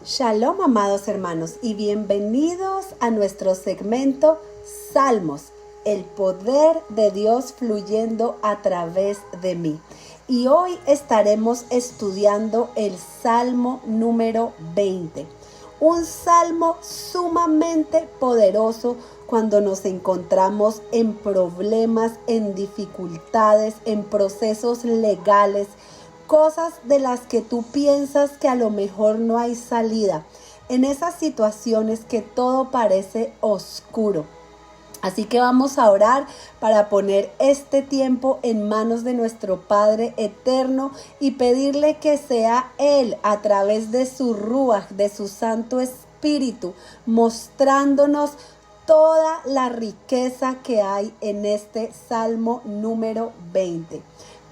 Shalom, amados hermanos, y bienvenidos a nuestro segmento Salmos, el poder de Dios fluyendo a través de mí. Y hoy estaremos estudiando el Salmo número 20, un salmo sumamente poderoso cuando nos encontramos en problemas, en dificultades, en procesos legales, cosas de las que tú piensas que a lo mejor no hay salida, en esas situaciones que todo parece oscuro. Así que vamos a orar para poner este tiempo en manos de nuestro Padre eterno y pedirle que sea Él, a través de su Ruach, de su Santo Espíritu, mostrándonos toda la riqueza que hay en este Salmo número 20.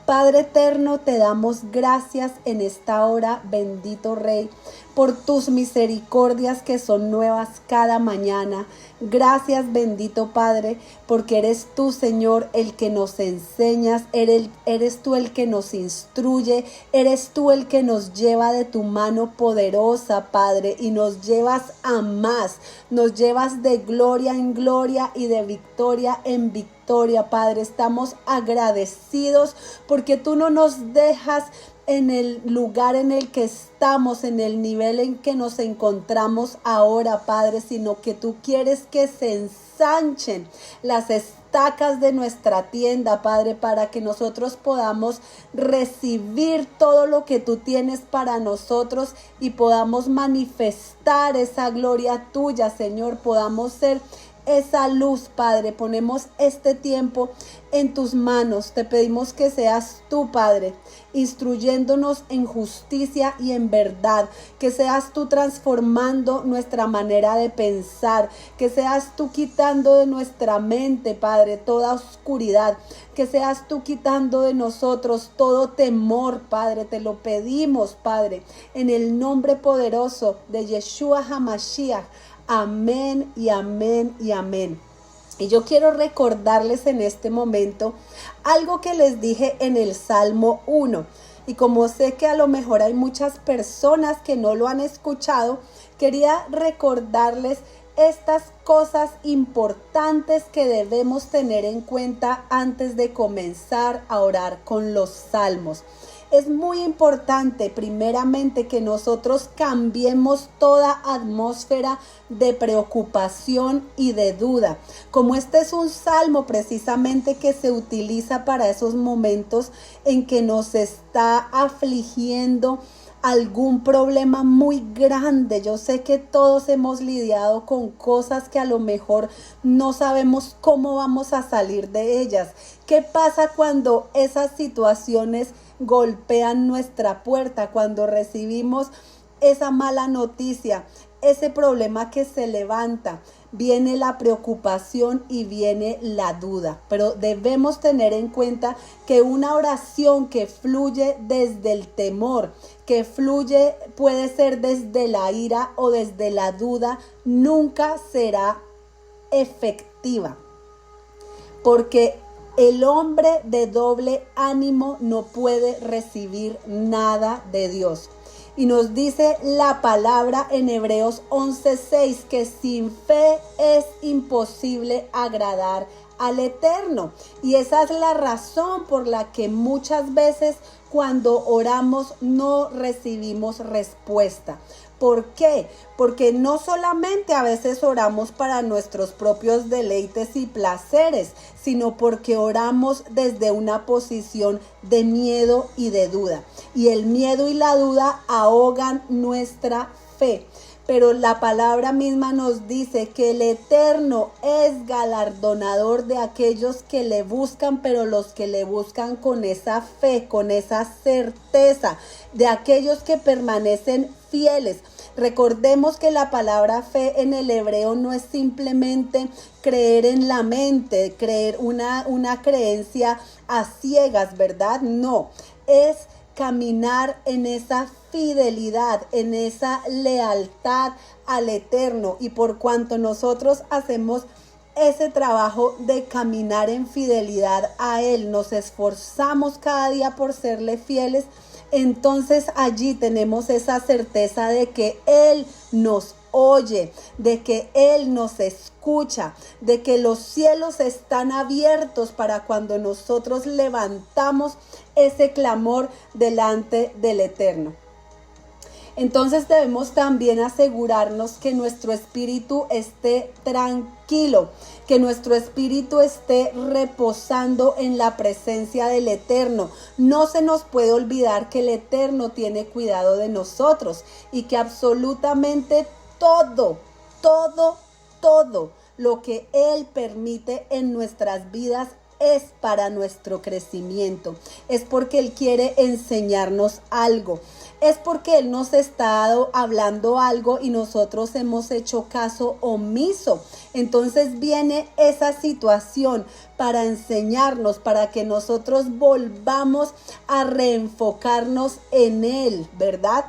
Padre eterno, te damos gracias en esta hora, bendito Rey, por tus misericordias que son nuevas cada mañana. Gracias, bendito Padre, porque eres tú, Señor, el que nos enseñas, eres tú el que nos instruye, eres tú el que nos lleva de tu mano poderosa, Padre, y nos llevas a más, nos llevas de gloria en gloria y de victoria en victoria, Padre. Estamos agradecidos porque tú no nos dejas en el lugar en el que estamos, en el nivel en que nos encontramos ahora, Padre, sino que tú quieres que se ensanchen las estacas de nuestra tienda, Padre, para que nosotros podamos recibir todo lo que tú tienes para nosotros y podamos manifestar esa gloria tuya, Señor, podamos ser esa luz, Padre. Ponemos este tiempo en tus manos. Te pedimos que seas tú, Padre, instruyéndonos en justicia y en verdad, que seas tú transformando nuestra manera de pensar, que seas tú quitando de nuestra mente, Padre, toda oscuridad, que seas tú quitando de nosotros todo temor, Padre. Te lo pedimos, Padre, en el nombre poderoso de Yeshua HaMashiach. Amén y amén y amén. Y yo quiero recordarles en este momento algo que les dije en el Salmo 1. Y como sé que a lo mejor hay muchas personas que no lo han escuchado, quería recordarles estas cosas importantes que debemos tener en cuenta antes de comenzar a orar con los salmos. Es muy importante, primeramente, que nosotros cambiemos toda atmósfera de preocupación y de duda. Como este es un salmo precisamente que se utiliza para esos momentos en que nos está afligiendo algún problema muy grande. Yo sé que todos hemos lidiado con cosas que a lo mejor no sabemos cómo vamos a salir de ellas. ¿Qué pasa cuando esas situaciones golpean nuestra puerta, cuando recibimos esa mala noticia, ese problema que se levanta? Viene la preocupación y viene la duda, pero debemos tener en cuenta que una oración que fluye desde el temor, que fluye, puede ser desde la ira o desde la duda, nunca será efectiva, porque el hombre de doble ánimo no puede recibir nada de Dios. Y nos dice la palabra en Hebreos 11:6 que sin fe es imposible agradar al Eterno. Y esa es la razón por la que muchas veces cuando oramos no recibimos respuesta. ¿Por qué? Porque no solamente a veces oramos para nuestros propios deleites y placeres, sino porque oramos desde una posición de miedo y de duda. Y el miedo y la duda ahogan nuestra fe. Pero la palabra misma nos dice que el Eterno es galardonador de aquellos que le buscan, pero los que le buscan con esa fe, con esa certeza, de aquellos que permanecen fieles. Recordemos que la palabra fe en el hebreo no es simplemente creer en la mente, creer una creencia a ciegas, ¿verdad? No, es caminar en esa fidelidad, en esa lealtad al Eterno. Y por cuanto nosotros hacemos ese trabajo de caminar en fidelidad a Él, nos esforzamos cada día por serle fieles, entonces allí tenemos esa certeza de que Él nos oye, de que Él nos escucha, de que los cielos están abiertos para cuando nosotros levantamos ese clamor delante del Eterno. Entonces debemos también asegurarnos que nuestro espíritu esté tranquilo, que nuestro espíritu esté reposando en la presencia del Eterno. No se nos puede olvidar que el Eterno tiene cuidado de nosotros y que absolutamente todo lo que Él permite en nuestras vidas es para nuestro crecimiento. Es porque Él quiere enseñarnos algo. Es porque Él nos está hablando algo y nosotros hemos hecho caso omiso. Entonces viene esa situación para enseñarnos, para que nosotros volvamos a reenfocarnos en Él, ¿verdad?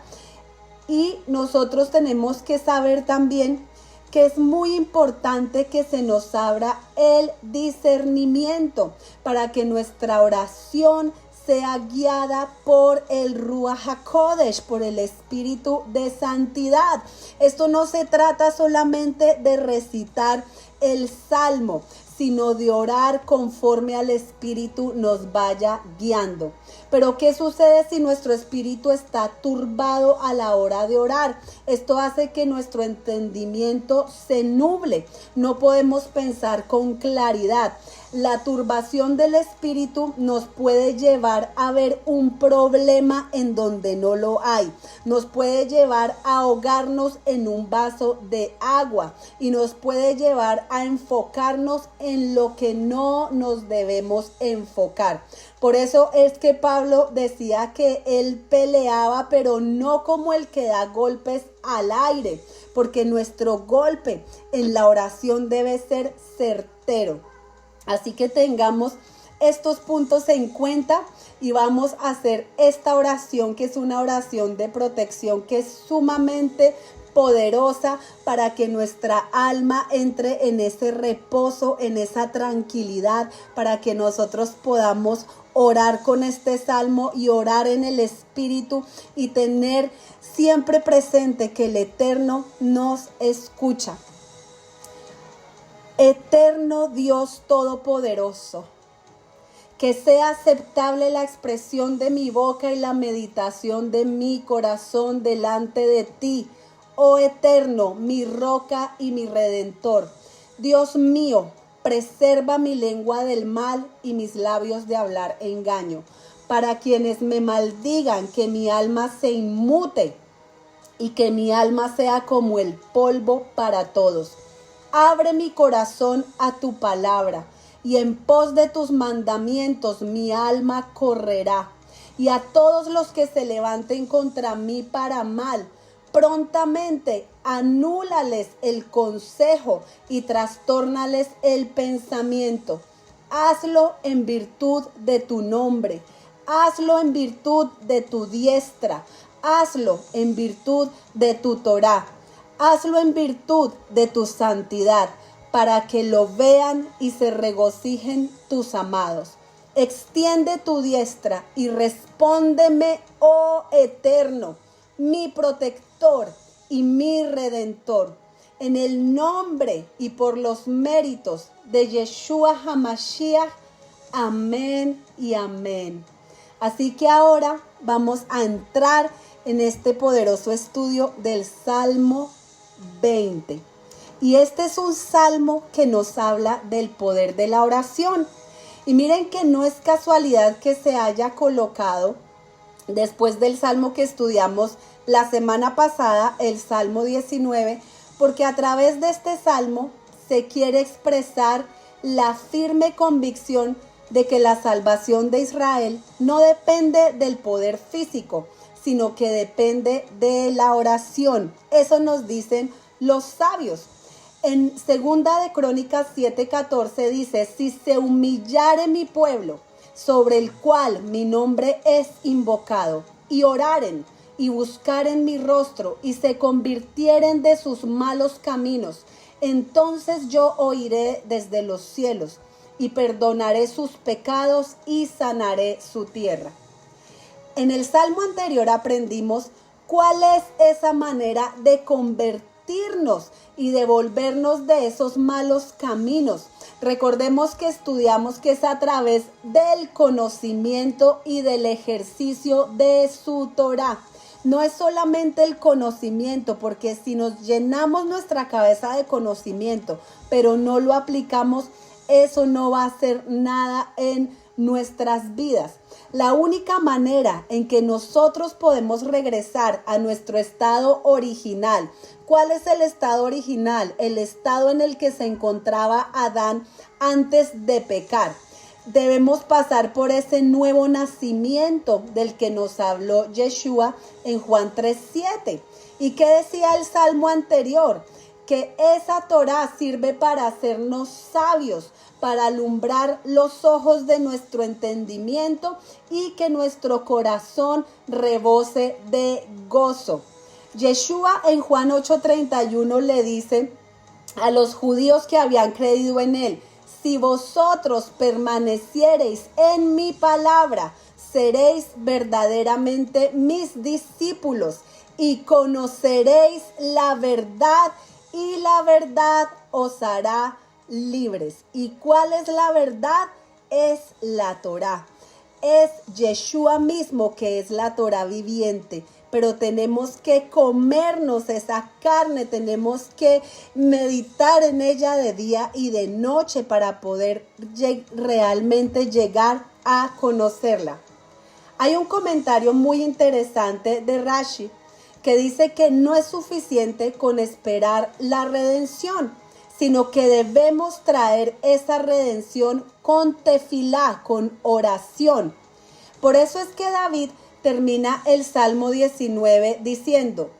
Y nosotros tenemos que saber también que es muy importante que se nos abra el discernimiento para que nuestra oración sea guiada por el Ruach HaKodesh, por el Espíritu de Santidad. Esto no se trata solamente de recitar el Salmo, sino de orar conforme al Espíritu nos vaya guiando. Pero ¿qué sucede si nuestro espíritu está turbado a la hora de orar? Esto hace que nuestro entendimiento se nuble. No podemos pensar con claridad. La turbación del espíritu nos puede llevar a ver un problema en donde no lo hay. Nos puede llevar a ahogarnos en un vaso de agua y nos puede llevar a enfocarnos en lo que no nos debemos enfocar. Por eso es que Pablo decía que él peleaba, pero no como el que da golpes al aire, porque nuestro golpe en la oración debe ser certero. Así que tengamos estos puntos en cuenta y vamos a hacer esta oración, que es una oración de protección, que es sumamente poderosa para que nuestra alma entre en ese reposo, en esa tranquilidad, para que nosotros podamos orar con este salmo y orar en el Espíritu y tener siempre presente que el Eterno nos escucha. Eterno Dios Todopoderoso, que sea aceptable la expresión de mi boca y la meditación de mi corazón delante de ti, oh Eterno, mi roca y mi redentor. Dios mío, preserva mi lengua del mal y mis labios de hablar engaño, para quienes me maldigan, que mi alma se inmute y que mi alma sea como el polvo para todos. Abre mi corazón a tu palabra, y en pos de tus mandamientos mi alma correrá. Y a todos los que se levanten contra mí para mal, prontamente anúlales el consejo y trastórnales el pensamiento. Hazlo en virtud de tu nombre, hazlo en virtud de tu diestra, hazlo en virtud de tu Torá. Hazlo en virtud de tu santidad, para que lo vean y se regocijen tus amados. Extiende tu diestra y respóndeme, oh Eterno, mi protector y mi redentor. En el nombre y por los méritos de Yeshua HaMashiach. Amén y amén. Así que ahora vamos a entrar en este poderoso estudio del Salmo 20. Y este es un salmo que nos habla del poder de la oración. Y miren que no es casualidad que se haya colocado después del salmo que estudiamos la semana pasada, el Salmo 19, porque a través de este salmo se quiere expresar la firme convicción de que la salvación de Israel no depende del poder físico, sino que depende de la oración. Eso nos dicen los sabios. En 2 de Crónicas 7:14 dice: si se humillare mi pueblo, sobre el cual mi nombre es invocado, y oraren y buscaren mi rostro, y se convirtieren de sus malos caminos, entonces yo oiré desde los cielos, y perdonaré sus pecados, y sanaré su tierra. En el salmo anterior aprendimos cuál es esa manera de convertirnos y de volvernos de esos malos caminos. Recordemos que estudiamos que es a través del conocimiento y del ejercicio de su Torá. No es solamente el conocimiento, porque si nos llenamos nuestra cabeza de conocimiento, pero no lo aplicamos, eso no va a hacer nada en nuestras vidas. La única manera en que nosotros podemos regresar a nuestro estado original. ¿Cuál es el estado original? El estado en el que se encontraba Adán antes de pecar. Debemos pasar por ese nuevo nacimiento del que nos habló Yeshua en Juan 3:7. ¿Y qué decía el salmo anterior? Que esa Torá sirve para hacernos sabios, para alumbrar los ojos de nuestro entendimiento y que nuestro corazón rebose de gozo. Yeshua en Juan 8:31 le dice a los judíos que habían creído en él: si vosotros permaneciereis en mi palabra, seréis verdaderamente mis discípulos y conoceréis la verdad, y la verdad os hará libres. ¿Y cuál es la verdad? Es la Torá. Es Yeshua mismo, que es la Torá viviente. Pero tenemos que comernos esa carne, tenemos que meditar en ella de día y de noche para poder realmente llegar a conocerla. Hay un comentario muy interesante de Rashi que dice que no es suficiente con esperar la redención, sino que debemos traer esa redención con tefilá, con oración. Por eso es que David termina el Salmo 19 diciendo: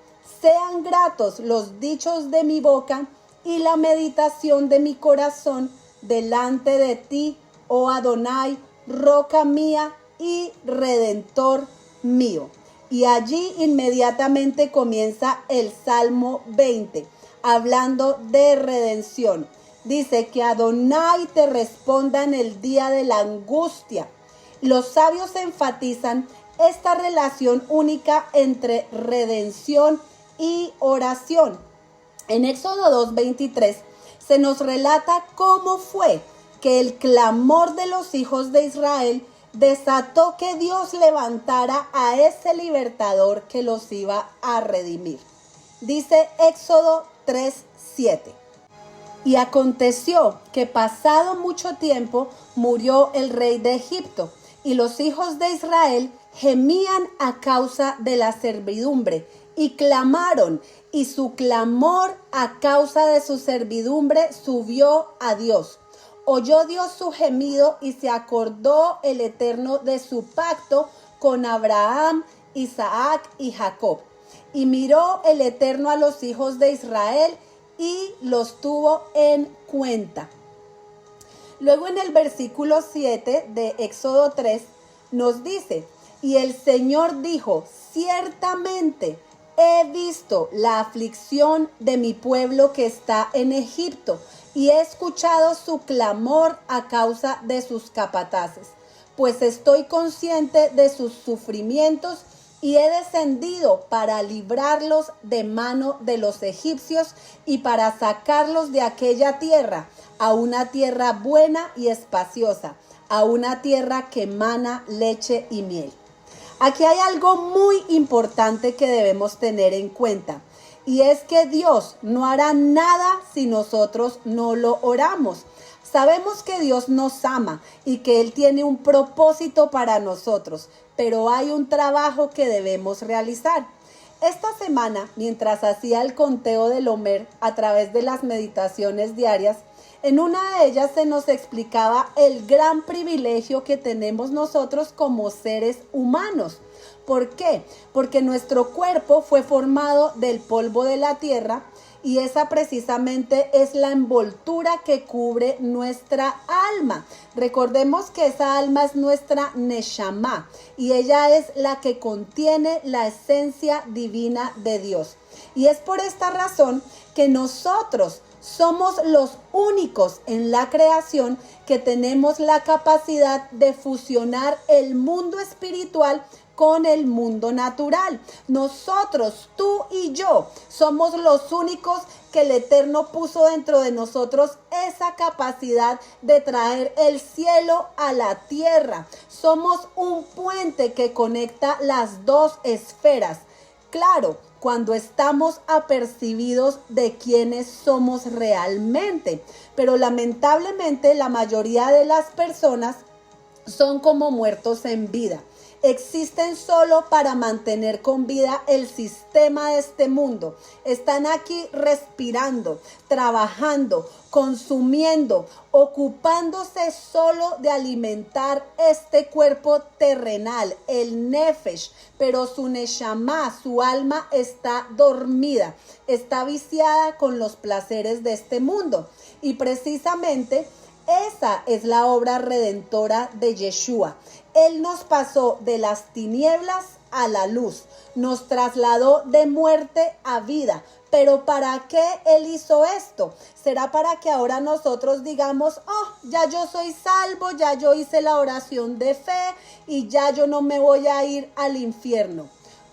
sean gratos los dichos de mi boca y la meditación de mi corazón delante de ti, oh Adonai, roca mía y redentor mío. Y allí inmediatamente comienza el Salmo 20, hablando de redención. Dice que Adonai te responda en el día de la angustia. Los sabios enfatizan esta relación única entre redención y oración. En Éxodo 2:23 se nos relata cómo fue que el clamor de los hijos de Israel desató que Dios levantara a ese libertador que los iba a redimir. Dice Éxodo 3:7. Y aconteció que pasado mucho tiempo murió el rey de Egipto, y los hijos de Israel gemían a causa de la servidumbre y clamaron, y su clamor a causa de su servidumbre subió a Dios. Oyó Dios su gemido y se acordó el Eterno de su pacto con Abraham, Isaac y Jacob. Y miró el Eterno a los hijos de Israel y los tuvo en cuenta. Luego en el versículo 7 de Éxodo 3 nos dice: y el Señor dijo: ciertamente he visto la aflicción de mi pueblo que está en Egipto, y he escuchado su clamor a causa de sus capataces, pues estoy consciente de sus sufrimientos, y he descendido para librarlos de mano de los egipcios y para sacarlos de aquella tierra a una tierra buena y espaciosa, a una tierra que emana leche y miel. Aquí hay algo muy importante que debemos tener en cuenta, y es que Dios no hará nada si nosotros no lo oramos. Sabemos que Dios nos ama y que Él tiene un propósito para nosotros, pero hay un trabajo que debemos realizar. Esta semana, mientras hacía el conteo del Omer a través de las meditaciones diarias, en una de ellas se nos explicaba el gran privilegio que tenemos nosotros como seres humanos. ¿Por qué? Porque nuestro cuerpo fue formado del polvo de la tierra, y esa precisamente es la envoltura que cubre nuestra alma. Recordemos que esa alma es nuestra Neshama, y ella es la que contiene la esencia divina de Dios. Y es por esta razón que nosotros somos los únicos en la creación que tenemos la capacidad de fusionar el mundo espiritual con el mundo natural. Nosotros, tú y yo, somos los únicos que el Eterno puso dentro de nosotros esa capacidad de traer el cielo a la tierra. Somos un puente que conecta las dos esferas. Claro, cuando estamos apercibidos de quiénes somos realmente. Pero lamentablemente la mayoría de las personas son como muertos en vida. Existen solo para mantener con vida el sistema de este mundo. Están aquí respirando, trabajando, consumiendo, ocupándose solo de alimentar este cuerpo terrenal, el nefesh, pero su neshama, su alma está dormida, está viciada con los placeres de este mundo. Y precisamente esa es la obra redentora de Yeshua. Él nos pasó de las tinieblas a la luz, nos trasladó de muerte a vida. Pero ¿para qué Él hizo esto? ¿Será para que ahora nosotros digamos, ya yo soy salvo, ya yo hice la oración de fe y ya yo no me voy a ir al infierno?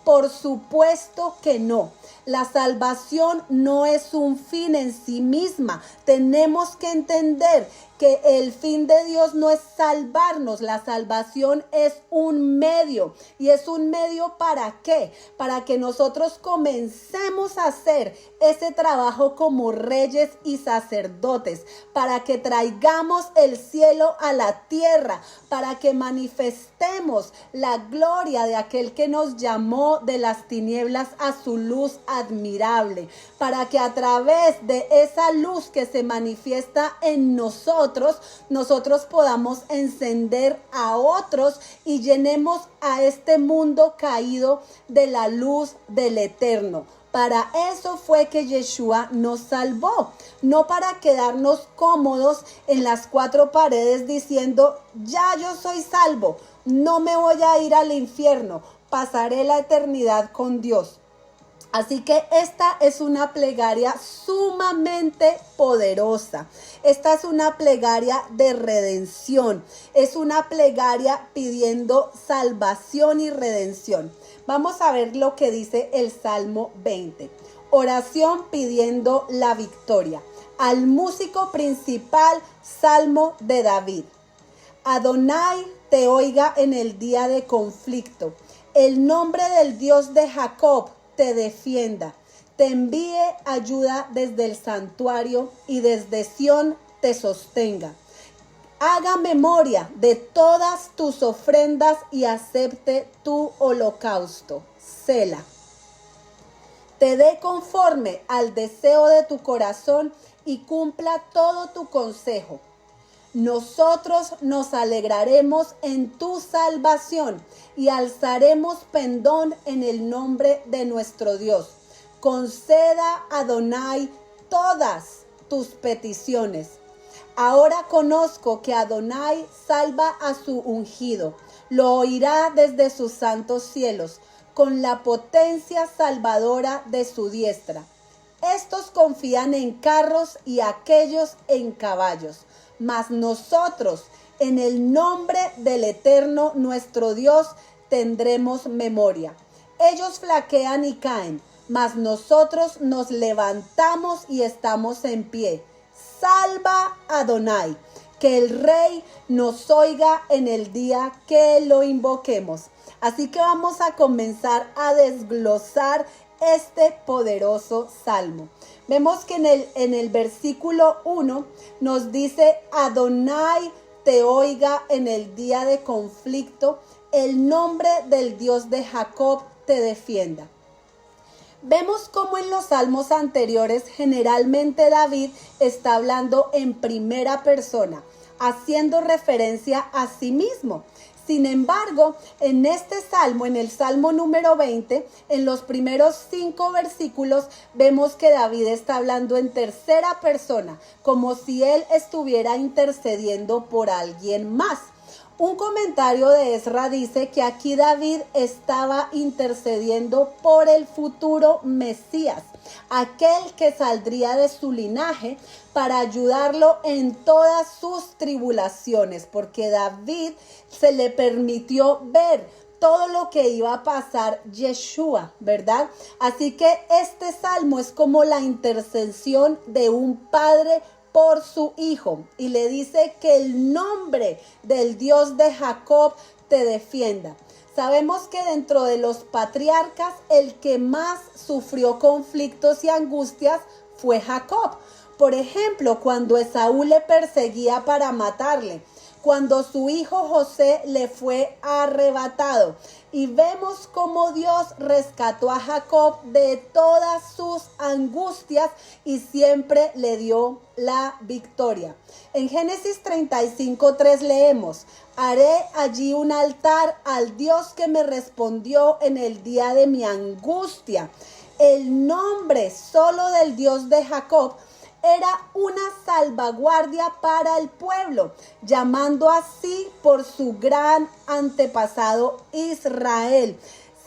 Por supuesto que no. La salvación no es un fin en sí misma. Tenemos que entender que el fin de Dios no es salvarnos. La salvación es un medio. ¿Y es un medio para qué? Para que nosotros comencemos a hacer ese trabajo como reyes y sacerdotes. Para que traigamos el cielo a la tierra. Para que manifestemos la gloria de aquel que nos llamó de las tinieblas a su luz admirable, para que a través de esa luz que se manifiesta en nosotros podamos encender a otros y llenemos a este mundo caído de la luz del Eterno. Para eso fue que Yeshua nos salvó, no para quedarnos cómodos en las cuatro paredes diciendo, ya yo soy salvo, no me voy a ir al infierno, pasaré la eternidad con Dios. Así que esta es una plegaria sumamente poderosa. Esta es una plegaria de redención. Es una plegaria pidiendo salvación y redención. Vamos a ver lo que dice el Salmo 20. Oración pidiendo la victoria. Al músico principal, Salmo de David. Adonai te oiga en el día de conflicto. El nombre del Dios de Jacob te defienda, te envíe ayuda desde el santuario y desde Sión te sostenga. Haga memoria de todas tus ofrendas y acepte tu holocausto. Sela. Te dé conforme al deseo de tu corazón y cumpla todo tu consejo. Nosotros nos alegraremos en tu salvación y alzaremos pendón en el nombre de nuestro Dios. Conceda a Adonai todas tus peticiones. Ahora conozco que Adonai salva a su ungido. Lo oirá desde sus santos cielos, con la potencia salvadora de su diestra. Estos confían en carros y aquellos en caballos. Mas nosotros, en el nombre del Eterno nuestro Dios, tendremos memoria. Ellos flaquean y caen, mas nosotros nos levantamos y estamos en pie. Salva a Adonai, que el Rey nos oiga en el día que lo invoquemos. Así que vamos a comenzar a desglosar este poderoso salmo. Vemos que en el versículo 1 nos dice, Adonai te oiga en el día de conflicto, el nombre del Dios de Jacob te defienda. Vemos cómo en los salmos anteriores generalmente David está hablando en primera persona, haciendo referencia a sí mismo. Sin embargo, en este salmo, en el salmo número 20, en los primeros 5 versículos, vemos que David está hablando en tercera persona, como si él estuviera intercediendo por alguien más. Un comentario de Ezra dice que aquí David estaba intercediendo por el futuro Mesías, aquel que saldría de su linaje para ayudarlo en todas sus tribulaciones, porque David se le permitió ver todo lo que iba a pasar Yeshua, ¿verdad? Así que este salmo es como la intercesión de un padre por su hijo y le dice que el nombre del Dios de Jacob te defienda. Sabemos que dentro de los patriarcas el que más sufrió conflictos y angustias fue Jacob. Por ejemplo, cuando Esaú le perseguía para matarle, cuando su hijo José le fue arrebatado. Y vemos cómo Dios rescató a Jacob de todas sus angustias y siempre le dio la victoria. En Génesis 35:3 leemos: haré allí un altar al Dios que me respondió en el día de mi angustia. El nombre solo del Dios de Jacob era una salvaguardia para el pueblo, llamando así por su gran antepasado Israel.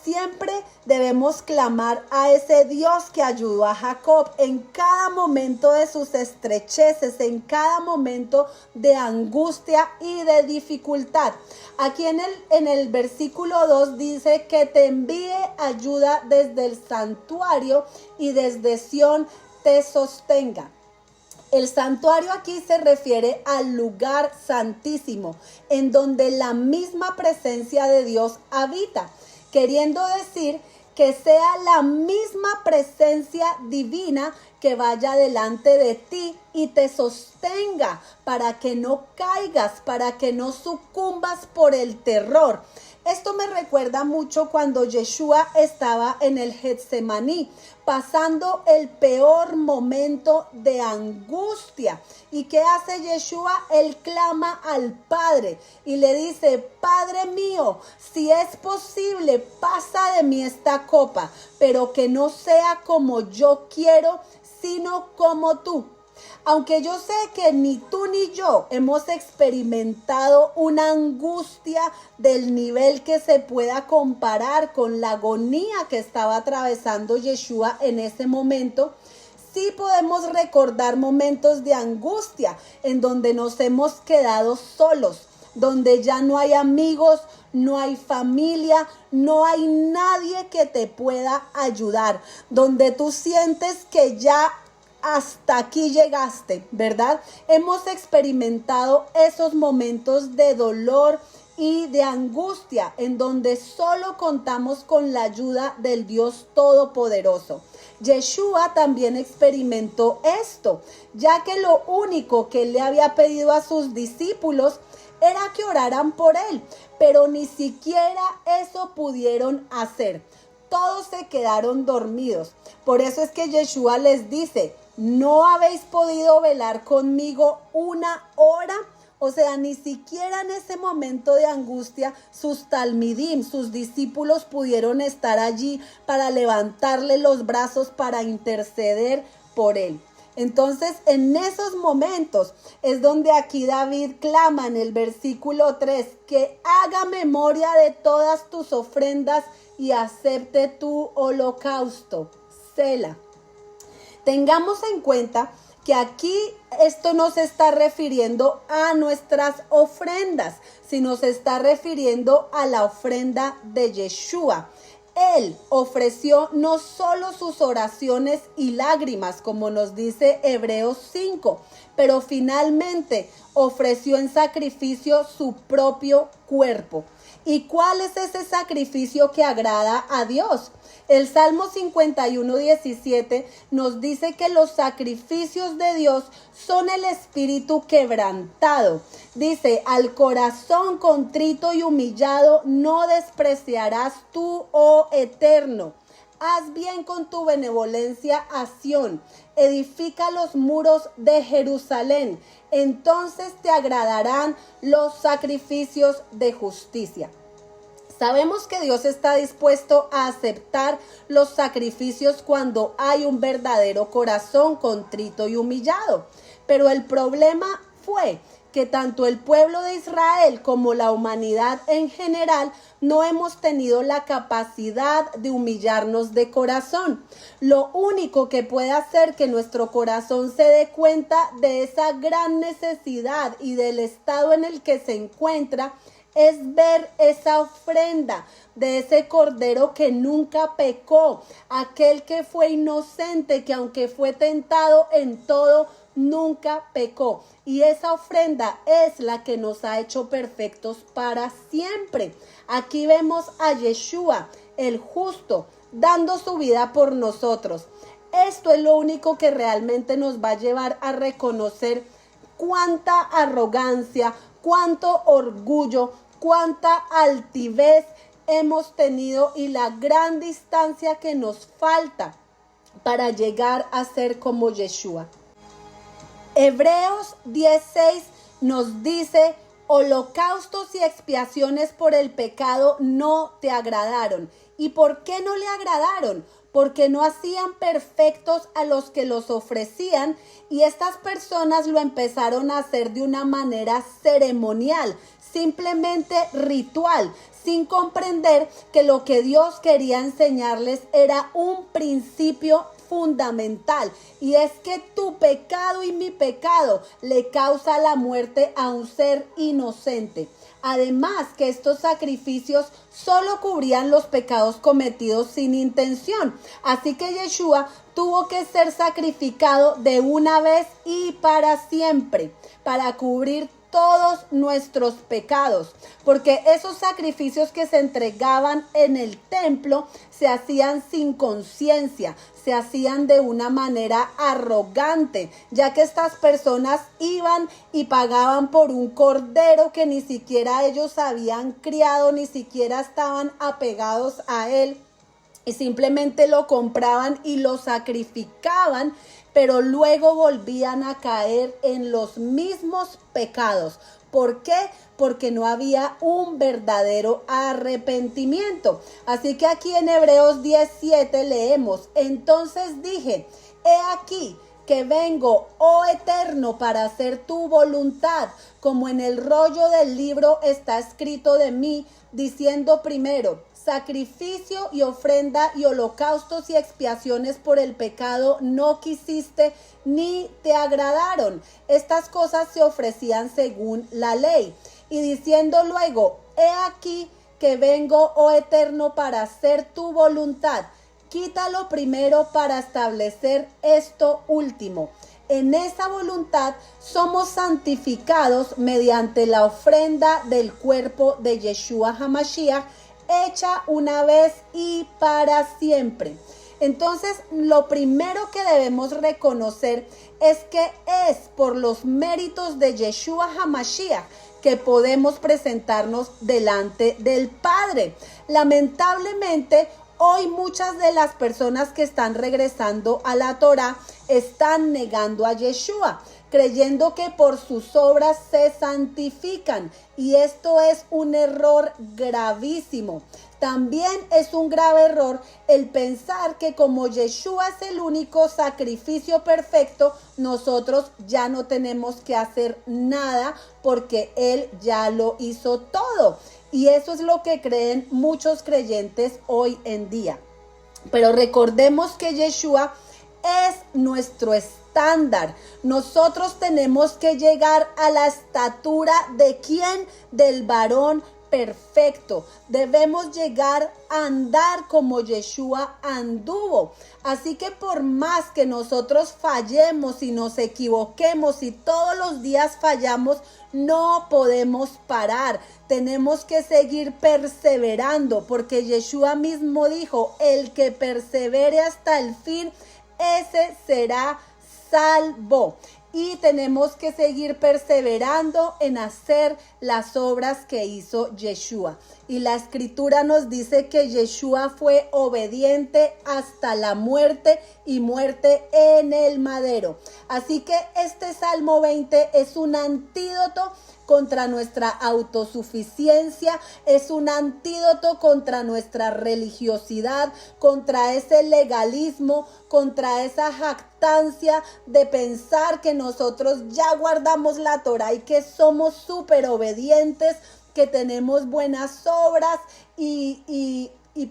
Siempre debemos clamar a ese Dios que ayudó a Jacob en cada momento de sus estrecheces, en cada momento de angustia y de dificultad. Aquí en el versículo 2 dice que te envíe ayuda desde el santuario y desde Sión te sostenga. El santuario aquí se refiere al lugar santísimo, en donde la misma presencia de Dios habita, queriendo decir que sea la misma presencia divina que vaya delante de ti y te sostenga para que no caigas, para que no sucumbas por el terror. Esto me recuerda mucho cuando Yeshua estaba en el Getsemaní, pasando el peor momento de angustia. ¿Y qué hace Yeshua? Él clama al Padre y le dice: Padre mío, si es posible, pasa de mí esta copa, pero que no sea como yo quiero, sino como tú. Aunque yo sé que ni tú ni yo hemos experimentado una angustia del nivel que se pueda comparar con la agonía que estaba atravesando Yeshua en ese momento, sí podemos recordar momentos de angustia en donde nos hemos quedado solos, donde ya no hay amigos, no hay familia, no hay nadie que te pueda ayudar, donde tú sientes que ya hasta aquí llegaste, ¿verdad? Hemos experimentado esos momentos de dolor y de angustia en donde solo contamos con la ayuda del Dios Todopoderoso. Yeshua también experimentó esto, ya que lo único que él le había pedido a sus discípulos era que oraran por él, pero ni siquiera eso pudieron hacer. Todos se quedaron dormidos. Por eso es que Yeshua les dice: ¿no habéis podido velar conmigo una hora? O sea, ni siquiera en ese momento de angustia sus talmidim, sus discípulos, pudieron estar allí para levantarle los brazos, para interceder por él. Entonces, en esos momentos es donde aquí David clama en el versículo 3, que haga memoria de todas tus ofrendas y acepte tu holocausto. Sela. Tengamos en cuenta que aquí esto no se está refiriendo a nuestras ofrendas, sino se está refiriendo a la ofrenda de Yeshua. Él ofreció no solo sus oraciones y lágrimas, como nos dice Hebreos 5, pero finalmente ofreció en sacrificio su propio cuerpo. ¿Y cuál es ese sacrificio que agrada a Dios? El Salmo 51:17 nos dice que los sacrificios de Dios son el espíritu quebrantado. Dice: al corazón contrito y humillado no despreciarás tú, oh Eterno. Haz bien con tu benevolencia a Sión, edifica los muros de Jerusalén, entonces te agradarán los sacrificios de justicia. Sabemos que Dios está dispuesto a aceptar los sacrificios cuando hay un verdadero corazón contrito y humillado. Pero el problema fue que tanto el pueblo de Israel como la humanidad en general no hemos tenido la capacidad de humillarnos de corazón. Lo único que puede hacer que nuestro corazón se dé cuenta de esa gran necesidad y del estado en el que se encuentra es ver esa ofrenda de ese cordero que nunca pecó, aquel que fue inocente, que aunque fue tentado en todo, nunca pecó. Y esa ofrenda es la que nos ha hecho perfectos para siempre. Aquí vemos a Yeshua, el justo, dando su vida por nosotros. Esto es lo único que realmente nos va a llevar a reconocer cuánta arrogancia, cuánto orgullo, cuánta altivez hemos tenido y la gran distancia que nos falta para llegar a ser como Yeshua. Hebreos 10:6 nos dice: holocaustos y expiaciones por el pecado no te agradaron. ¿Y por qué no le agradaron? Porque no hacían perfectos a los que los ofrecían, y estas personas lo empezaron a hacer de una manera ceremonial, simplemente ritual, sin comprender que lo que Dios quería enseñarles era un principio fundamental, y es que tu pecado y mi pecado le causa la muerte a un ser inocente. Además, que estos sacrificios solo cubrían los pecados cometidos sin intención. Así que Yeshua tuvo que ser sacrificado de una vez y para siempre, para cubrir todos nuestros pecados, porque esos sacrificios que se entregaban en el templo se hacían sin conciencia, se hacían de una manera arrogante, ya que estas personas iban y pagaban por un cordero que ni siquiera ellos habían criado, ni siquiera estaban apegados a él, y simplemente lo compraban y lo sacrificaban, pero luego volvían a caer en los mismos pecados. ¿Por qué? Porque no había un verdadero arrepentimiento. Así que aquí en Hebreos 10:7 leemos: entonces dije, he aquí que vengo, oh Eterno, para hacer tu voluntad, como en el rollo del libro está escrito de mí, diciendo primero: sacrificio y ofrenda y holocaustos y expiaciones por el pecado no quisiste ni te agradaron. Estas cosas se ofrecían según la ley. Y diciendo luego: he aquí que vengo, oh Eterno, para hacer tu voluntad. Quítalo primero para establecer esto último. En esa voluntad somos santificados mediante la ofrenda del cuerpo de Yeshua HaMashiach, hecha una vez y para siempre. Entonces, lo primero que debemos reconocer es que es por los méritos de Yeshua HaMashiach que podemos presentarnos delante del Padre. Lamentablemente, hoy muchas de las personas que están regresando a la Torá están negando a Yeshua, creyendo que por sus obras se santifican, y esto es un error gravísimo. También es un grave error el pensar que como Yeshua es el único sacrificio perfecto, nosotros ya no tenemos que hacer nada porque Él ya lo hizo todo. Y eso es lo que creen muchos creyentes hoy en día. Pero recordemos que Yeshua es nuestro estándar. Nosotros tenemos que llegar a la estatura de ¿quién? Del varón perfecto. Debemos llegar a andar como Yeshua anduvo. Así que por más que nosotros fallemos y nos equivoquemos y todos los días fallamos, no podemos parar. Tenemos que seguir perseverando, porque Yeshua mismo dijo: el que persevere hasta el fin, ese será salvo. Y tenemos que seguir perseverando en hacer las obras que hizo Yeshua. Y la escritura nos dice que Yeshua fue obediente hasta la muerte, y muerte en el madero. Así que este Salmo 20 es un antídoto contra nuestra autosuficiencia, es un antídoto contra nuestra religiosidad, contra ese legalismo, contra esa jactancia de pensar que nosotros ya guardamos la Torá y que somos súper obedientes, que tenemos buenas obras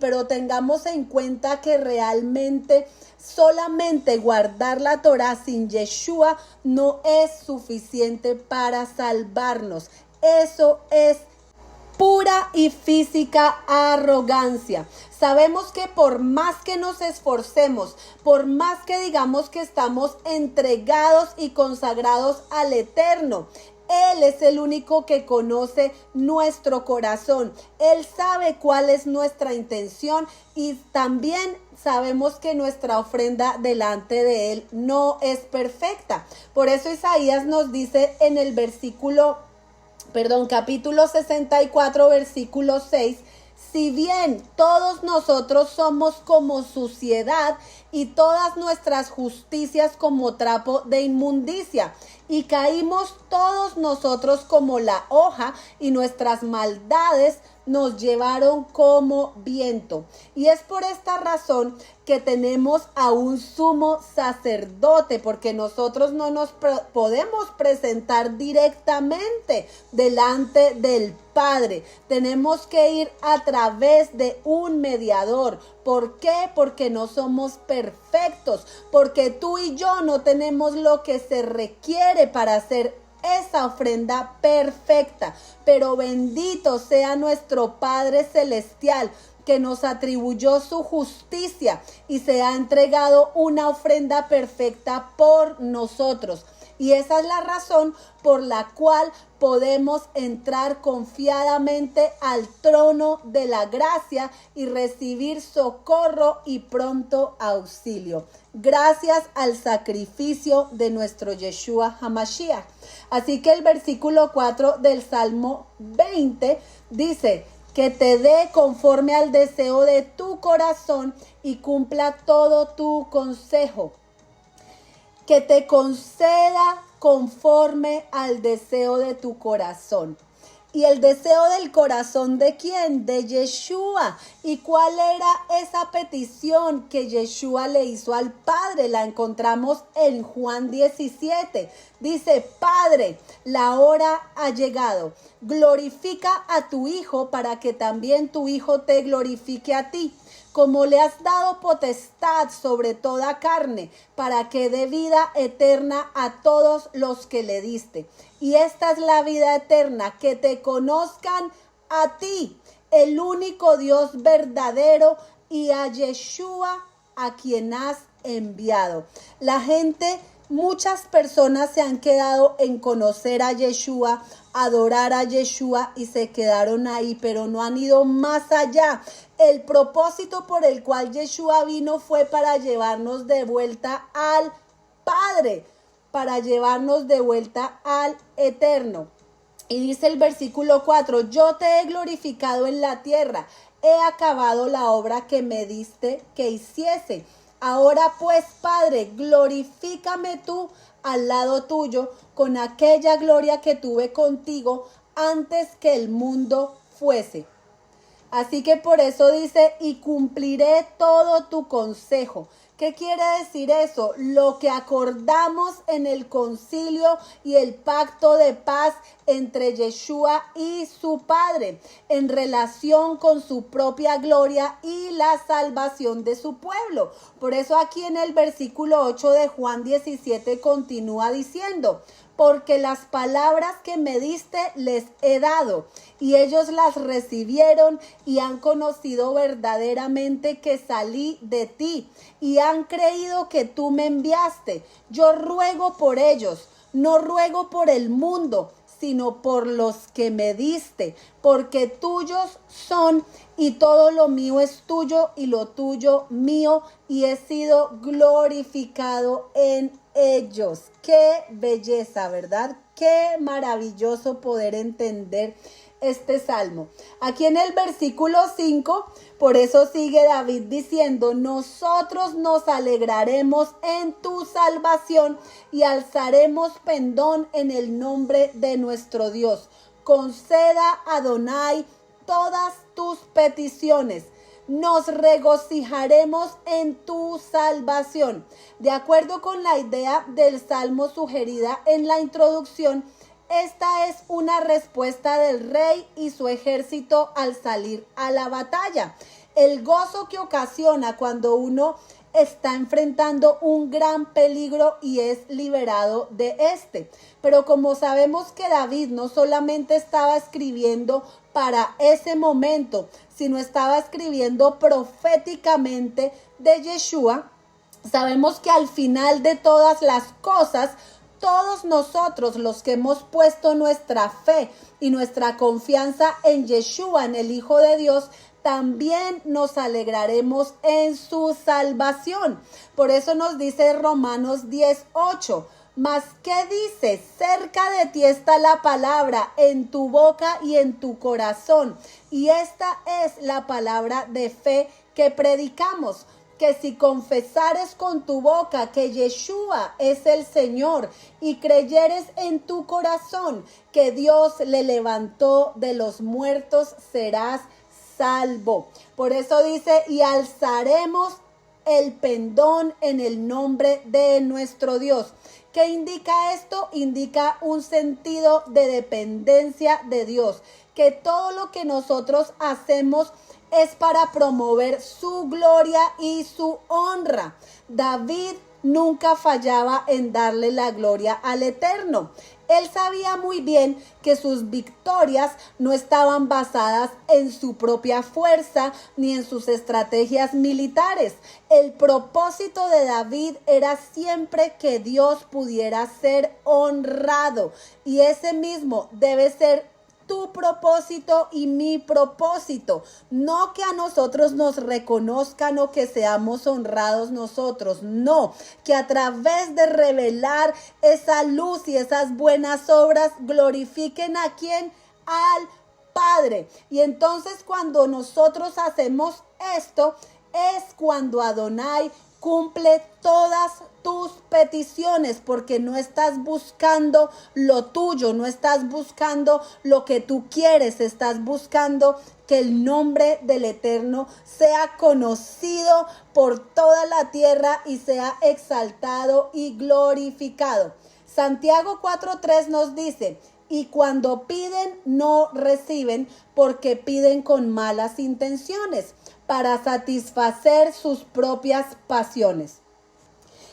pero tengamos en cuenta que realmente solamente guardar la Torá sin Yeshua no es suficiente para salvarnos. Eso es pura y física arrogancia. Sabemos que por más que nos esforcemos, por más que digamos que estamos entregados y consagrados al Eterno, Él es el único que conoce nuestro corazón. Él sabe cuál es nuestra intención y también sabemos que nuestra ofrenda delante de Él no es perfecta. Por eso Isaías nos dice en el capítulo 64, versículo 6, si bien todos nosotros somos como suciedad y todas nuestras justicias como trapo de inmundicia, y caímos todos nosotros como la hoja y nuestras maldades nos llevaron como viento. Y es por esta razón que tenemos a un sumo sacerdote, porque nosotros no nos podemos presentar directamente delante del Padre. Tenemos que ir a través de un mediador. ¿Por qué? Porque no somos perfectos, porque tú y yo no tenemos lo que se requiere para hacer esa ofrenda perfecta, pero bendito sea nuestro Padre Celestial, que nos atribuyó su justicia y se ha entregado una ofrenda perfecta por nosotros. Y esa es la razón por la cual podemos entrar confiadamente al trono de la gracia y recibir socorro y pronto auxilio, gracias al sacrificio de nuestro Yeshua HaMashiach. Así que el versículo 4 del Salmo 20 dice: que te dé conforme al deseo de tu corazón y cumpla todo tu consejo. Que te conceda conforme al deseo de tu corazón. ¿Y el deseo del corazón de quién? De Yeshua. ¿Y cuál era esa petición que Yeshua le hizo al Padre? La encontramos en Juan 17. Dice: Padre, la hora ha llegado. Glorifica a tu Hijo para que también tu Hijo te glorifique a ti. Como le has dado potestad sobre toda carne, para que dé vida eterna a todos los que le diste. Y esta es la vida eterna, que te conozcan a ti, el único Dios verdadero, y a Yeshua, a quien has enviado. Muchas personas se han quedado en conocer a Yeshua, adorar a Yeshua y se quedaron ahí, pero no han ido más allá. El propósito por el cual Yeshua vino fue para llevarnos de vuelta al Padre, para llevarnos de vuelta al Eterno. Y dice el versículo 4, yo te he glorificado en la tierra, he acabado la obra que me diste que hiciese. Ahora pues, Padre, glorifícame tú al lado tuyo con aquella gloria que tuve contigo antes que el mundo fuese. Así que por eso dice, y cumpliré todo tu consejo. ¿Qué quiere decir eso? Lo que acordamos en el concilio y el pacto de paz entre Yeshua y su Padre en relación con su propia gloria y la salvación de su pueblo. Por eso aquí en el versículo 8 de Juan 17 continúa diciendo: porque las palabras que me diste les he dado, y ellos las recibieron y han conocido verdaderamente que salí de ti, y han creído que tú me enviaste. Yo ruego por ellos, no ruego por el mundo, sino por los que me diste, porque tuyos son, y todo lo mío es tuyo, y lo tuyo mío, y he sido glorificado en ellos. Qué belleza, ¿verdad? Qué maravilloso poder entender este salmo. Aquí en el versículo 5, por eso sigue David diciendo: nosotros nos alegraremos en tu salvación y alzaremos pendón en el nombre de nuestro Dios. Conceda a Adonai todas tus peticiones. Nos regocijaremos en tu salvación. De acuerdo con la idea del salmo sugerida en la introducción, esta es una respuesta del rey y su ejército al salir a la batalla. el gozo que ocasiona cuando uno está enfrentando un gran peligro y es liberado de este. Pero como sabemos que David no solamente estaba escribiendo para ese momento, sino estaba escribiendo proféticamente de Yeshua, sabemos que al final de todas las cosas, todos nosotros los que hemos puesto nuestra fe y nuestra confianza en Yeshua, en el Hijo de Dios, también nos alegraremos en su salvación. Por eso nos dice Romanos 10:8. Mas, ¿qué dice? Cerca de ti está la palabra, en tu boca y en tu corazón. Y esta es la palabra de fe que predicamos. Que si confesares con tu boca que Yeshua es el Señor y creyeres en tu corazón que Dios le levantó de los muertos, serás salvo. Por eso dice, y alzaremos el pendón en el nombre de nuestro Dios. ¿Qué indica esto? Indica un sentido de dependencia de Dios, que todo lo que nosotros hacemos es para promover su gloria y su honra. David nunca fallaba en darle la gloria al Eterno. Él sabía muy bien que sus victorias no estaban basadas en su propia fuerza ni en sus estrategias militares. El propósito de David era siempre que Dios pudiera ser honrado, y ese mismo debe ser tu propósito y mi propósito. No que a nosotros nos reconozcan o que seamos honrados nosotros, no, que a través de revelar esa luz y esas buenas obras glorifiquen ¿a quién? Al Padre. Y entonces cuando nosotros hacemos esto, es cuando Adonai cumple todas tus peticiones, porque no estás buscando lo tuyo, no estás buscando lo que tú quieres, estás buscando que el nombre del Eterno sea conocido por toda la tierra y sea exaltado y glorificado. Santiago 4:3 nos dice, y cuando piden no reciben porque piden con malas intenciones para satisfacer sus propias pasiones.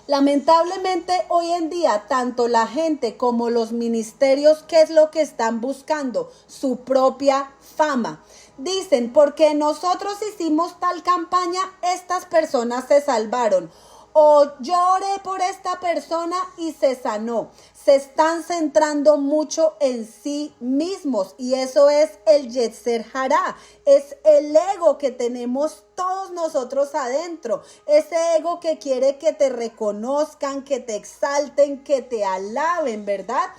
Lamentablemente hoy en día tanto la gente como los ministerios, ¿qué es lo que están buscando? Su propia fama. Dicen, porque nosotros hicimos tal campaña, estas personas se salvaron. O yo oré por esta persona y se sanó. Se están centrando mucho en sí mismos y eso es el Yetzer Hará, es el ego que tenemos todos nosotros adentro, ese ego que quiere que te reconozcan, que te exalten, que te alaben, ¿verdad?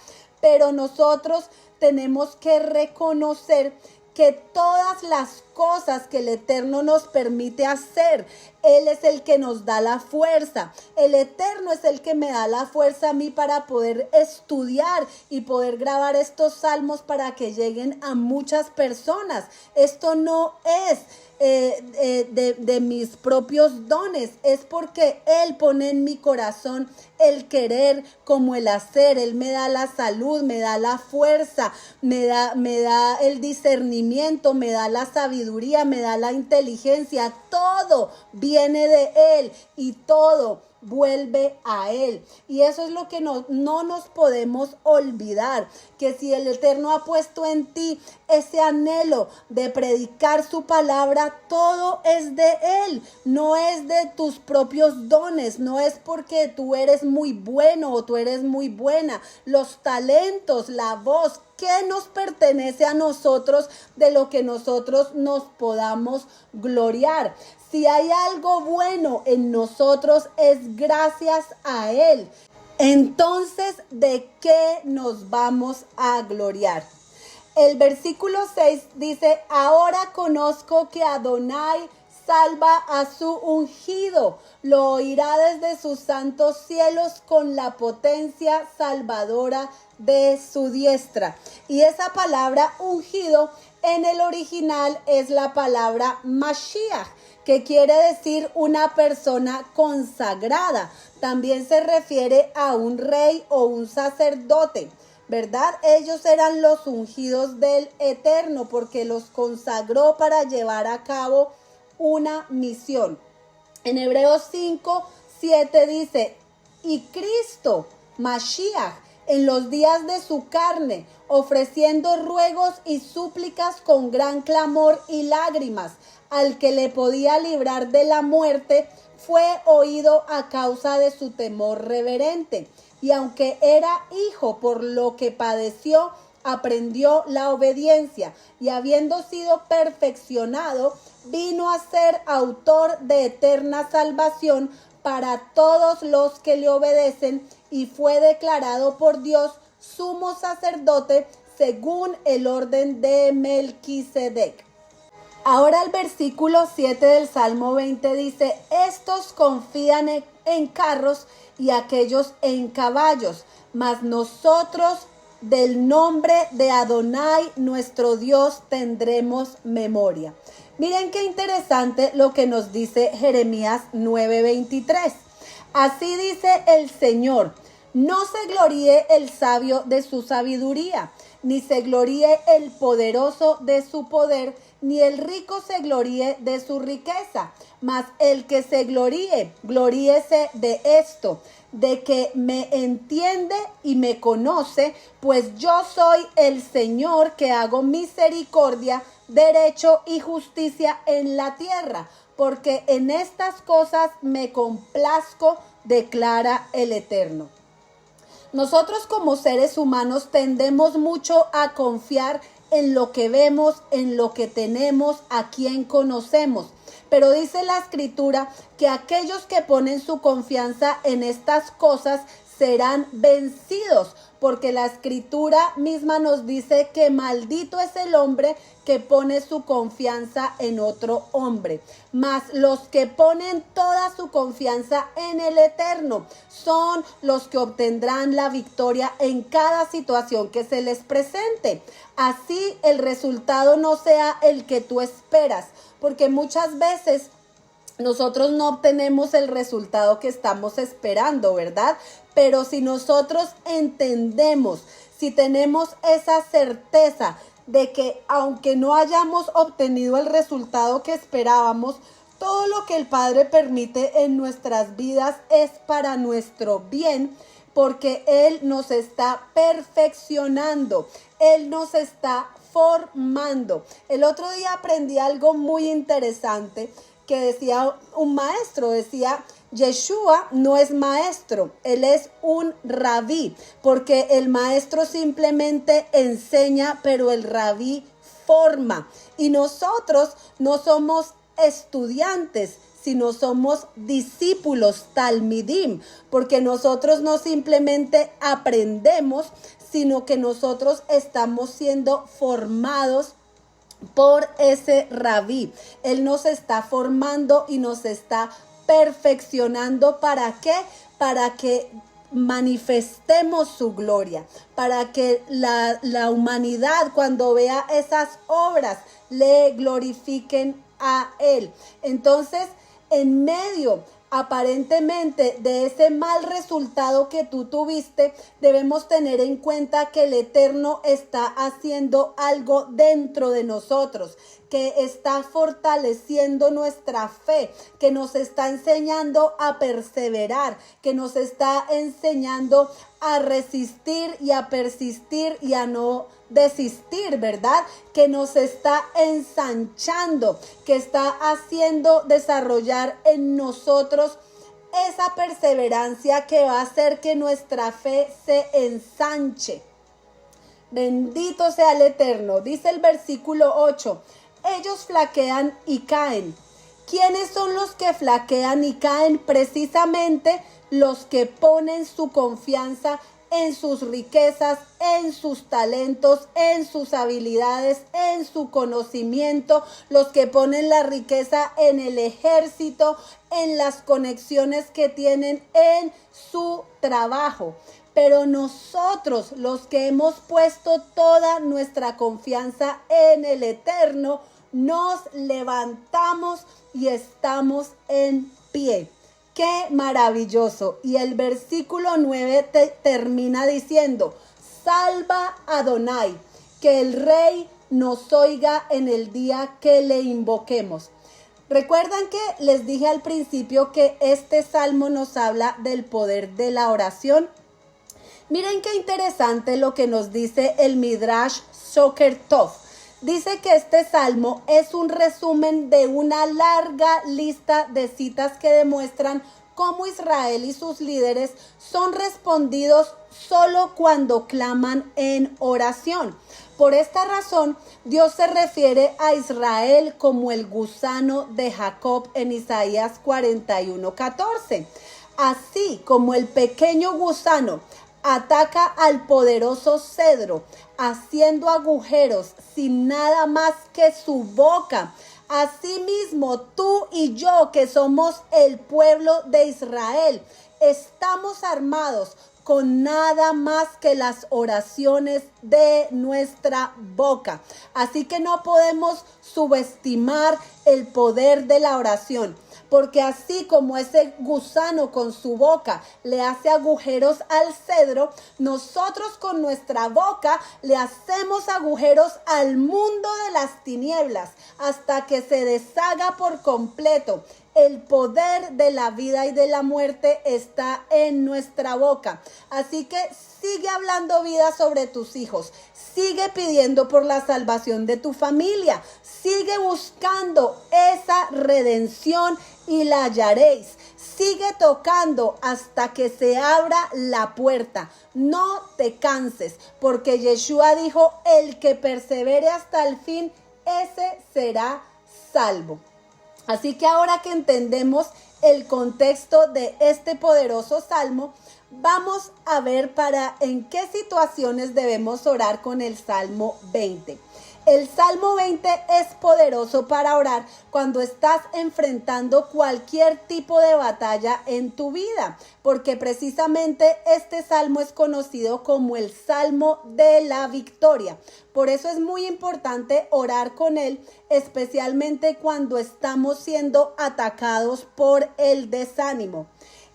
Pero nosotros tenemos que reconocer que todas las cosas que el Eterno nos permite hacer, Él es el que nos da la fuerza. El Eterno es el que me da la fuerza a mí para poder estudiar y poder grabar estos salmos para que lleguen a muchas personas. Esto no es de mis propios dones, es porque Él pone en mi corazón el querer como el hacer. Él me da la salud, me da la fuerza, me da el discernimiento, me da la sabiduría, me da la inteligencia. Todo viene de Él y todo vuelve a Él. Y eso es lo que no nos podemos olvidar, que si el Eterno ha puesto en ti ese anhelo de predicar su palabra, todo es de Él, no es de tus propios dones, no es porque tú eres muy bueno o tú eres muy buena. Los talentos, la voz, ¿qué nos pertenece a nosotros de lo que nosotros nos podamos gloriar? Si hay algo bueno en nosotros es gracias a Él. Entonces, ¿de qué nos vamos a gloriar? El versículo 6 dice, ahora conozco que Adonai salva a su ungido, lo oirá desde sus santos cielos con la potencia salvadora de su diestra. Y esa palabra ungido en el original es la palabra Mashiach, que quiere decir una persona consagrada. También se refiere a un rey o un sacerdote, ¿verdad? Ellos eran los ungidos del Eterno porque los consagró para llevar a cabo una misión. En Hebreos 5:7 dice, y Cristo, Mashiach, en los días de su carne, ofreciendo ruegos y súplicas con gran clamor y lágrimas, al que le podía librar de la muerte, fue oído a causa de su temor reverente. Y aunque era hijo, por lo que padeció, aprendió la obediencia, y habiendo sido perfeccionado, vino a ser autor de eterna salvación para todos los que le obedecen, y fue declarado por Dios sumo sacerdote según el orden de Melquisedec. Ahora el versículo 7 del Salmo 20 dice, estos confían en carros y aquellos en caballos, mas nosotros del nombre de Adonai, nuestro Dios, tendremos memoria. Miren qué interesante lo que nos dice Jeremías 9:23. Así dice el Señor, no se gloríe el sabio de su sabiduría, ni se gloríe el poderoso de su poder, ni el rico se gloríe de su riqueza, mas el que se gloríe, gloríese de esto, de que me entiende y me conoce, pues yo soy el Señor que hago misericordia, derecho y justicia en la tierra, porque en estas cosas me complazco, declara el Eterno. Nosotros como seres humanos tendemos mucho a confiar en lo que vemos, en lo que tenemos, a quien conocemos. Pero dice la Escritura que aquellos que ponen su confianza en estas cosas serán vencidos, porque la Escritura misma nos dice que maldito es el hombre que pone su confianza en otro hombre. Mas los que ponen toda su confianza en el Eterno son los que obtendrán la victoria en cada situación que se les presente. Así el resultado no sea el que tú esperas, porque muchas veces nosotros no obtenemos el resultado que estamos esperando, ¿verdad? Pero si nosotros entendemos, si tenemos esa certeza de que aunque no hayamos obtenido el resultado que esperábamos, todo lo que el Padre permite en nuestras vidas es para nuestro bien, porque Él nos está perfeccionando, Él nos está formando. El otro día aprendí algo muy interesante que decía un maestro, decía, Yeshua no es maestro, él es un rabí, porque el maestro simplemente enseña, pero el rabí forma. Y nosotros no somos estudiantes, sino somos discípulos, talmidim, porque nosotros no simplemente aprendemos, sino que nosotros estamos siendo formados por ese rabí. Él nos está formando y nos está perfeccionando. ¿Para qué? Para que manifestemos su gloria, para que la humanidad, cuando vea esas obras, le glorifiquen a Él. Entonces, en medio aparentemente de ese mal resultado que tú tuviste, debemos tener en cuenta que el Eterno está haciendo algo dentro de nosotros, que está fortaleciendo nuestra fe, que nos está enseñando a perseverar, que nos está enseñando a resistir y a persistir y a no desistir, ¿verdad? Que nos está ensanchando, que está haciendo desarrollar en nosotros esa perseverancia que va a hacer que nuestra fe se ensanche. Bendito sea el Eterno. Dice el versículo 8, ellos flaquean y caen. ¿Quiénes son los que flaquean y caen? Precisamente los que ponen su confianza en sus riquezas, en sus talentos, en sus habilidades, en su conocimiento, los que ponen la riqueza en el ejército, en las conexiones que tienen en su trabajo. Pero nosotros, los que hemos puesto toda nuestra confianza en el Eterno, nos levantamos y estamos en pie. ¡Qué maravilloso! Y el versículo 9 termina diciendo, salva Adonai, que el Rey nos oiga en el día que le invoquemos. Recuerdan que les dije al principio que este salmo nos habla del poder de la oración. Miren qué interesante lo que nos dice el Midrash Shoker Tov. Dice que este salmo es un resumen de una larga lista de citas que demuestran cómo Israel y sus líderes son respondidos solo cuando claman en oración. Por esta razón, Dios se refiere a Israel como el gusano de Jacob en Isaías 41:14. Así como el pequeño gusano ataca al poderoso cedro, haciendo agujeros sin nada más que su boca. Asimismo, tú y yo, que somos el pueblo de Israel, estamos armados con nada más que las oraciones de nuestra boca. Así que no podemos subestimar el poder de la oración. Porque así como ese gusano con su boca le hace agujeros al cedro, nosotros con nuestra boca le hacemos agujeros al mundo de las tinieblas hasta que se deshaga por completo. El poder de la vida y de la muerte está en nuestra boca. Así que sigue hablando vida sobre tus hijos. Sigue pidiendo por la salvación de tu familia. Sigue buscando esa redención y la hallaréis. Sigue tocando hasta que se abra la puerta. No te canses, porque Yeshua dijo, el que persevere hasta el fin, ese será salvo. Así que ahora que entendemos el contexto de este poderoso salmo, vamos a ver en qué situaciones debemos orar con el Salmo 20. El Salmo 20 es poderoso para orar cuando estás enfrentando cualquier tipo de batalla en tu vida, porque precisamente este salmo es conocido como el Salmo de la victoria. Por eso es muy importante orar con él, especialmente cuando estamos siendo atacados por el desánimo.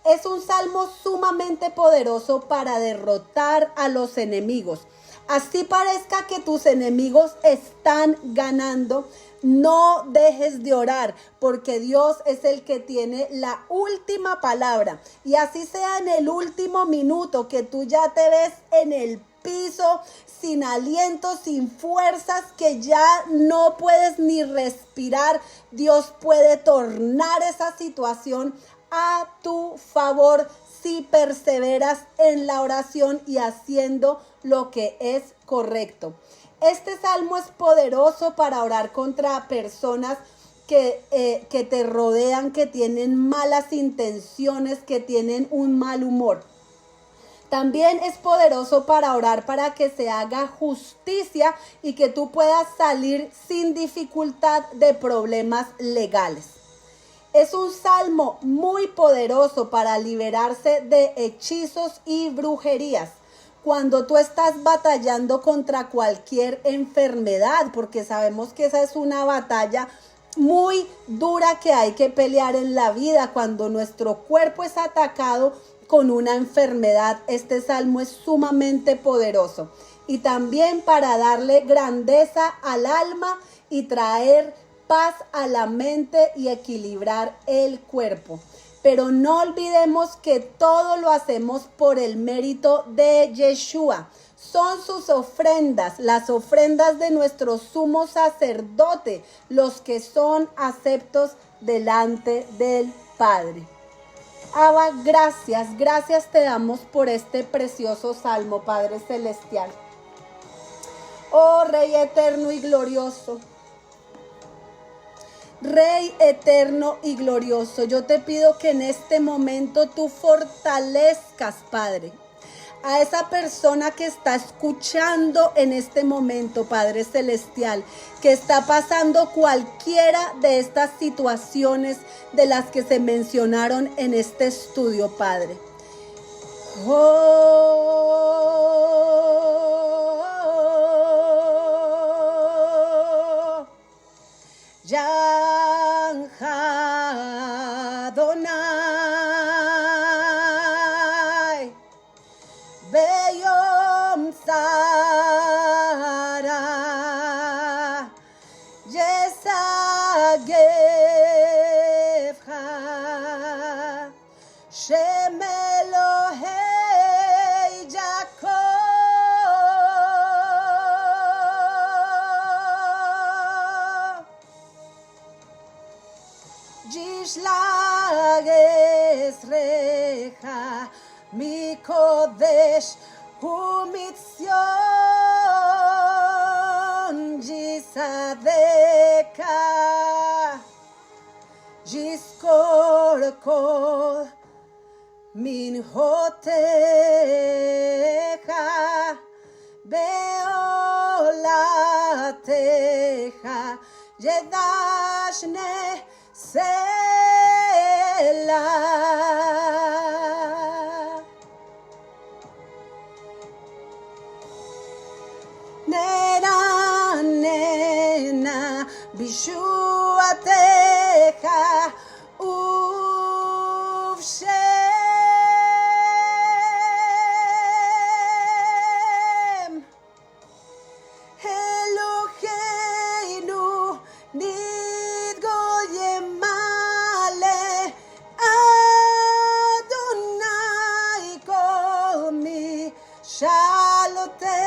Es un salmo sumamente poderoso para derrotar a los enemigos. Así parezca que tus enemigos están ganando, no dejes de orar, porque Dios es el que tiene la última palabra. Y así sea en el último minuto que tú ya te ves en el piso, sin aliento, sin fuerzas, que ya no puedes ni respirar, Dios puede tornar esa situación a tu favor si perseveras en la oración y haciendo lo que es correcto. Este salmo es poderoso para orar contra personas que te rodean, que tienen malas intenciones, que tienen un mal humor. También es poderoso para orar para que se haga justicia y que tú puedas salir sin dificultad de problemas legales. Es un salmo muy poderoso para liberarse de hechizos y brujerías. Cuando tú estás batallando contra cualquier enfermedad, porque sabemos que esa es una batalla muy dura que hay que pelear en la vida. Cuando nuestro cuerpo es atacado con una enfermedad, este salmo es sumamente poderoso. Y también para darle grandeza al alma y traer paz a la mente y equilibrar el cuerpo. Pero no olvidemos que todo lo hacemos por el mérito de Yeshua. Son sus ofrendas, las ofrendas de nuestro sumo sacerdote, los que son aceptos delante del Padre. Abba, gracias te damos por este precioso salmo, Padre Celestial. Oh Rey eterno y glorioso, Rey eterno y glorioso, yo te pido que en este momento tú fortalezcas, Padre, a esa persona que está escuchando en este momento, Padre Celestial, que está pasando cualquiera de estas situaciones de las que se mencionaron en este estudio, Padre. Adonai, Beyom Sara, Yesageh. Shem Elohei Jacob, Yishlag Ezrecha Mikodesh Umitzion Yisadeka Yizkor kol Minhoteja Beolateja Yedashne Selah. Nena, nena, Bishuateja Uvshem Eloheinu Nidgoyemale Adonai Kol Shaloteja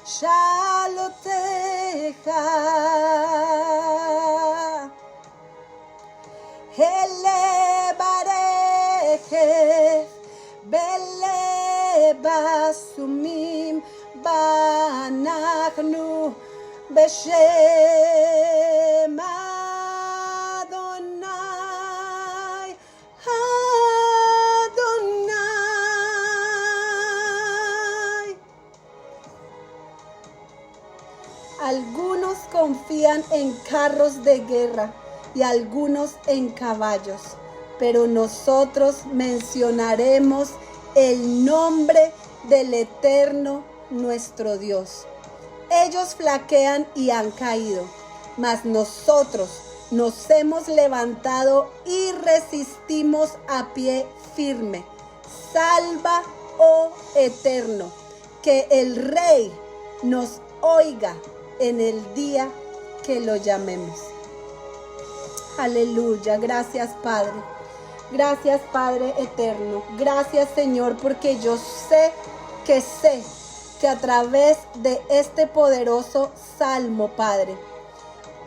Shaloteja Hele Barejes Bele Basumim Banachnu Beshem Adonai Adonai. Algunos confían en carros de guerra y algunos en caballos, pero nosotros mencionaremos el nombre del Eterno nuestro Dios. Ellos flaquean y han caído, mas nosotros nos hemos levantado y resistimos a pie firme. Salva, oh Eterno, que el Rey nos oiga en el día que lo llamemos. Aleluya, gracias Padre. Gracias Padre eterno. Gracias Señor, porque yo sé que a través de este poderoso salmo, Padre,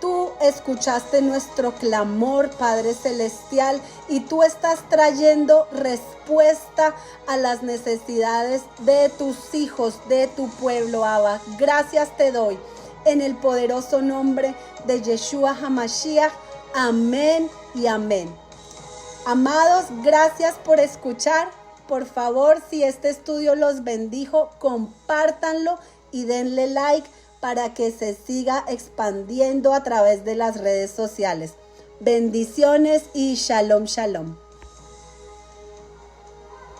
tú escuchaste nuestro clamor, Padre Celestial, y tú estás trayendo respuesta a las necesidades de tus hijos, de tu pueblo, Abba. Gracias te doy en el poderoso nombre de Yeshua HaMashiach. Amén y amén. Amados, gracias por escuchar. Por favor, si este estudio los bendijo, compártanlo y denle like para que se siga expandiendo a través de las redes sociales. Bendiciones y shalom, shalom.